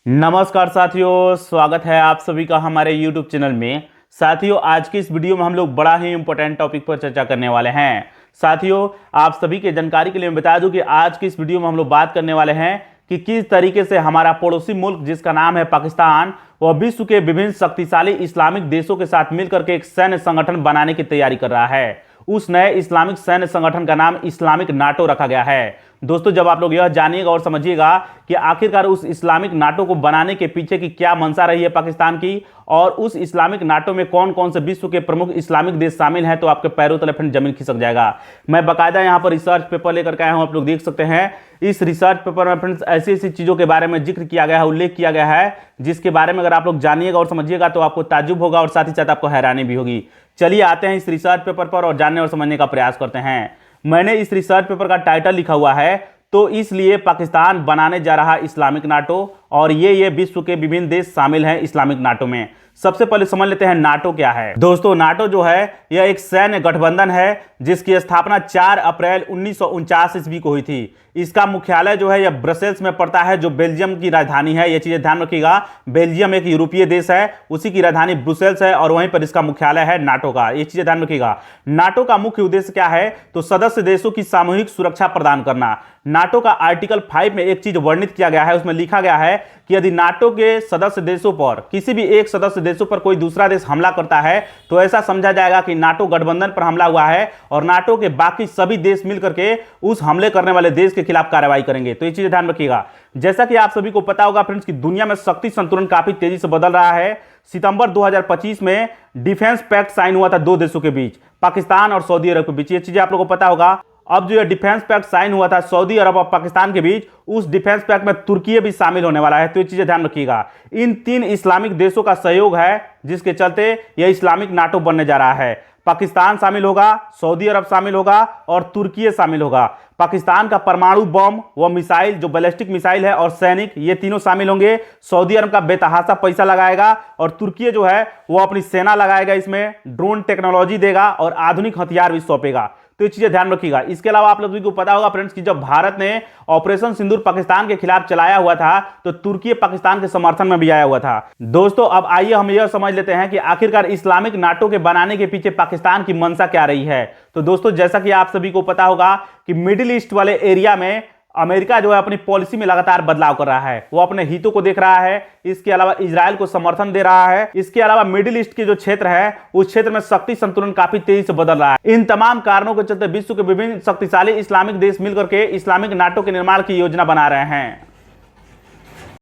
नमस्कार साथियों, स्वागत है आप सभी का हमारे YouTube चैनल में। साथियों, आज की इस वीडियो में हम लोग बड़ा ही इंपॉर्टेंट टॉपिक पर चर्चा करने वाले हैं। साथियों, आप सभी के जानकारी के लिए मैं बता दूं कि आज की इस वीडियो में हम लोग बात करने वाले हैं कि किस तरीके से हमारा पड़ोसी मुल्क जिसका नाम है पाकिस्तान, वह विश्व के विभिन्न शक्तिशाली इस्लामिक देशों के साथ मिलकर के एक सैन्य संगठन बनाने की तैयारी कर रहा है। उस नए इस्लामिक सैन्य संगठन का नाम इस्लामिक नाटो रखा गया है। दोस्तों, जब आप लोग यह जानिएगा और समझिएगा कि आखिरकार उस इस्लामिक नाटो को बनाने के पीछे की क्या मंशा रही है पाकिस्तान की, और उस इस्लामिक नाटो में कौन कौन से विश्व के प्रमुख इस्लामिक देश शामिल हैं, तो आपके पैरों तले फिर जमीन खिसक जाएगा। मैं बाकायदा यहां पर रिसर्च पेपर लेकर के आया हूं, आप लोग देख सकते हैं। इस रिसर्च पेपर में फ्रेंड्स ऐसी ऐसी चीजों के बारे में जिक्र किया गया है, उल्लेख किया गया है, जिसके बारे में अगर आप लोग जानिएगा और समझिएगा तो आपको ताज्जुब होगा और साथ ही साथ आपको हैरानी भी होगी। चलिए आते हैं इस रिसर्च पेपर पर और जानने और समझने का प्रयास करते हैं। मैंने इस रिसर्च पेपर का टाइटल लिखा हुआ है, तो इसलिए पाकिस्तान बनाने जा रहा इस्लामिक नाटो, और ये विश्व के विभिन्न देश शामिल हैं इस्लामिक नाटो में। सबसे पहले समझ लेते हैं नाटो क्या है। दोस्तों, नाटो जो है यह एक सैन्य गठबंधन है जिसकी स्थापना 4 अप्रैल 1949 ईस्वी को हुई थी। इसका मुख्यालय जो है यह ब्रसेल्स में पड़ता है, जो बेल्जियम की राजधानी है। यह चीजें ध्यान रखिएगा, बेल्जियम एक यूरोपीय देश है, उसी की राजधानी ब्रुसेल्स है और वहीं पर इसका मुख्यालय है नाटो का। ये चीजें ध्यान रखिएगा। नाटो का मुख्य उद्देश्य क्या है, तो सदस्य देशों की सामूहिक सुरक्षा प्रदान करना। नाटो का आर्टिकल 5 में एक चीज वर्णित किया गया है, उसमें लिखा गया है कि यदि नाटो के सदस्य देशों पर, किसी भी एक सदस्य देशों पर कोई दूसरा देश हमला करता है तो ऐसा समझा जाएगा कि नाटो गठबंधन पर हमला हुआ है और नाटो के बाकी सभी देश मिलकर के उस हमले करने वाले देश के खिलाफ कार्रवाई करेंगे। तो ये चीजें ध्यान रखिएगा। जैसा कि आप सभी को पता होगा फ्रेंड्स कि दुनिया में शक्ति संतुलन काफी तेजी से बदल रहा है। सितंबर 2025 में डिफेंस पैक्ट साइन हुआ था दो देशों के बीच, पाकिस्तान और सऊदी अरब के बीच। ये चीजें आप लोगों को पता होगा। अब जो ये डिफेंस पैक्ट साइन हुआ था सऊदी अरब और पाकिस्तान के बीच, उस डिफेंस पैक्ट में तुर्की भी शामिल होने वाला है। तो ये चीजें ध्यान रखिएगा। इन 3 इस्लामिक देशों का सहयोग है जिसके चलते यह इस्लामिक नाटो बनने जा रहा है। पाकिस्तान शामिल होगा, सऊदी अरब शामिल होगा और तुर्की शामिल होगा। पाकिस्तान का परमाणु बम व मिसाइल, जो बैलिस्टिक मिसाइल है, और सैनिक, ये तीनों शामिल होंगे। सऊदी अरब का बेतहाशा पैसा लगाएगा और तुर्की जो है वो अपनी सेना लगाएगा, इसमें ड्रोन टेक्नोलॉजी देगा और आधुनिक हथियार भी सौंपेगा। तो ये चीजें ध्यान रखिएगा। इसके अलावा आप लोगों को पता होगा फ्रेंड्स कि जब भारत ने ऑपरेशन सिंदूर पाकिस्तान के खिलाफ चलाया हुआ था तो तुर्की पाकिस्तान के समर्थन में भी आया हुआ था। दोस्तों, अब आइए हम यह समझ लेते हैं कि आखिरकार इस्लामिक नाटो के बनाने के पीछे पाकिस्तान की मंशा क्या रही है। तो दोस्तों, जैसा कि आप सभी को पता होगा कि मिडिल ईस्ट वाले एरिया में अमेरिका जो है अपनी पॉलिसी में लगातार बदलाव कर रहा है, वो अपने हितों को देख रहा है। इसके अलावा इजराइल को समर्थन दे रहा है। इसके अलावा मिडिल ईस्ट के जो क्षेत्र है उस क्षेत्र में शक्ति संतुलन काफी तेजी से बदल रहा है। इन तमाम कारणों के चलते विश्व के विभिन्न शक्तिशाली इस्लामिक देश मिलकर के इस्लामिक नाटो के निर्माण की योजना बना रहे हैं।